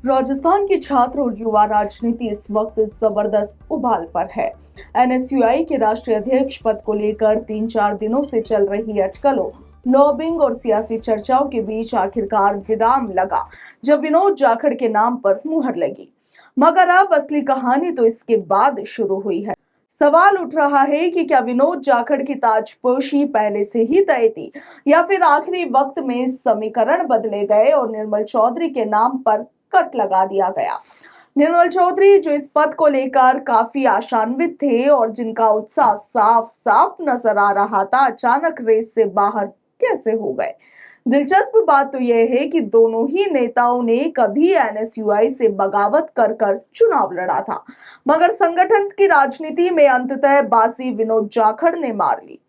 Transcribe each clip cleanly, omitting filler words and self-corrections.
राजस्थान की छात्र और युवा राजनीति इस वक्त जबरदस्त उबाल पर है। एनएसयूआई के राष्ट्रीय अध्यक्ष पद को लेकर 3-4 दिनों से चल रही अटकलों, लॉबिंग और सियासी चर्चाओं के बीच आखिरकार विराम लगा, जब विनोद जाखड़ के नाम पर मुहर लगी। मगर अब असली कहानी तो इसके बाद शुरू हुई है। सवाल उठ रहा है कि क्या विनोद जाखड़ की ताजपोशी पहले से ही तय थी, या फिर आखिरी वक्त में समीकरण बदले गए और निर्मल चौधरी के नाम पर कट लगा दिया गया। निर्मल चौधरी, जो इस पद को लेकर काफी आशान्वित थे और जिनका उत्साह साफ साफ नजर आ रहा था, अचानक रेस से बाहर कैसे हो गए। दिलचस्प बात तो यह है कि दोनों ही नेताओं ने कभी एनएसयूआई से बगावत कर कर चुनाव लड़ा था, मगर संगठन की राजनीति में अंततः बाजी विनोद जाखड़ ने मार ली।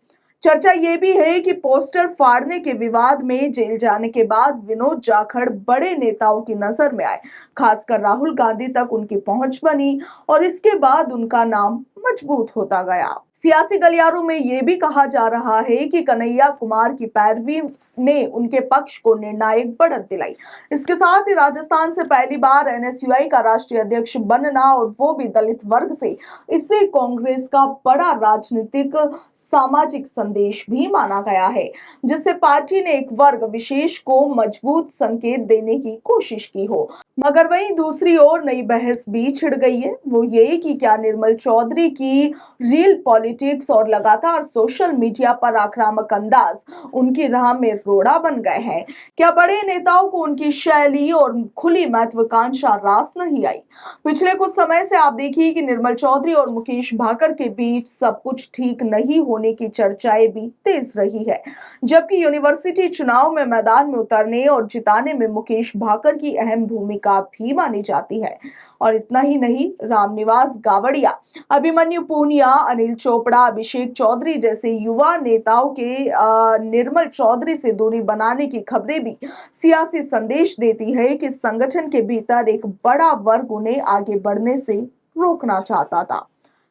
चर्चा ये भी है कि पोस्टर फाड़ने के विवाद में जेल जाने के बाद विनोद जाखड़ बड़े नेताओं की नजर में आए, खासकर राहुल गांधी तक उनकी पहुंच बनी और इसके बाद उनका नाम मजबूत होता गया। सियासी गलियारों में यह भी कहा जा रहा है कि कन्हैया कुमार की पैरवी ने उनके पक्ष को निर्णायक बढ़त दिलाई। इसके साथ ही राजस्थान से पहली बार एनएसयूआई का राष्ट्रीय अध्यक्ष बनना, और वो भी दलित वर्ग से, इससे कांग्रेस का बड़ा राजनीतिक सामाजिक संदेश भी माना गया है, जिससे पार्टी ने एक वर्ग विशेष को मजबूत संकेत देने की कोशिश की हो। मगर वहीं दूसरी ओर नई बहस भी छिड़ गई है, वो ये कि क्या निर्मल चौधरी की रियल पॉलिटिक्स और लगातार सोशल मीडिया पर आक्रामक अंदाज उनकी राह में रोड़ा बन गए हैं। क्या बड़े नेताओं को उनकी शैली और खुली महत्वाकांक्षा रास नहीं आई। पिछले कुछ समय से आप देखिए कि निर्मल चौधरी और मुकेश भाकर के बीच सब कुछ ठीक नहीं होने की चर्चाएं भी तेज रही है, जबकि यूनिवर्सिटी चुनाव में मैदान में उतरने और जिताने में मुकेश भाकर की अहम भूमिका भी मानी जाती है। और इतना ही नहीं, रामनिवास गावड़िया, अभिमन्यु पूनिया, अनिल चोपड़ा, अभिषेक चौधरी जैसे युवा नेताओं के निर्मल चौधरी से दूरी बनाने की खबरें भी सियासी संदेश देती है कि संगठन के भीतर एक बड़ा वर्ग उन्हें आगे बढ़ने से रोकना चाहता था।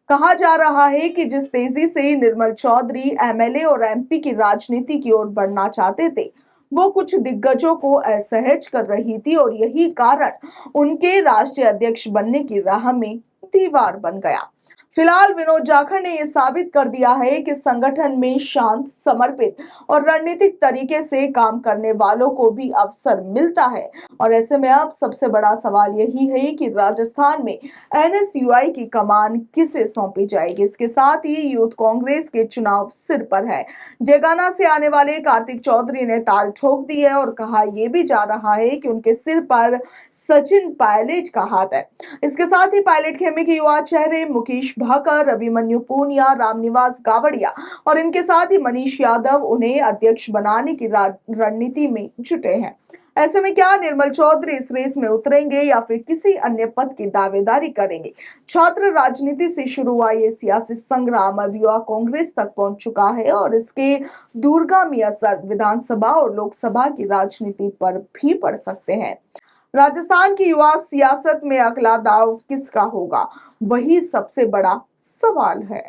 कहा जा रहा है कि जिस तेजी से निर्मल चौधरी एमएलए और एमपी की राजनीति की ओर बढ़ना चाहते थे, वो कुछ दिग्गजों को असहज कर रही थी और यही कारण उनके राष्ट्रीय अध्यक्ष बनने की राह में दीवार बन गया। फिलहाल विनोद जाखड़ ने यह साबित कर दिया है कि संगठन में शांत, समर्पित और रणनीतिक तरीके से काम करने वालों को भी अवसर मिलता है। और ऐसे में अब सबसे बड़ा सवाल यही है कि राजस्थान में एनएसयूआई की कमान किसे सौंपी जाएगी। इसके साथ ही यूथ कांग्रेस के चुनाव सिर पर है। डेगाना से आने वाले कार्तिक चौधरी ने ताल ठोक दी है और कहा यह भी जा रहा है कि उनके सिर पर सचिन पायलट का हाथ है। इसके साथ ही पायलट खेमे के युवा चेहरे मुकेश भाकर, अभिमन्यु पूनिया, रामनिवास गावड़िया और इनके साथ ही मनीष यादव उन्हें अध्यक्ष बनाने की रणनीति में जुटे हैं। ऐसे में क्या निर्मल चौधरी इस रेस में उतरेंगे या फिर किसी अन्य पद की दावेदारी करेंगे। छात्र राजनीति से शुरू हुआ ये सियासी संग्राम अब युवा कांग्रेस तक पहुंच चुका है और इसके दूरगामी असर विधानसभा और लोकसभा की राजनीति पर भी पड़ सकते हैं। राजस्थान की युवा सियासत में अगला दाव किसका होगा, वही सबसे बड़ा सवाल है।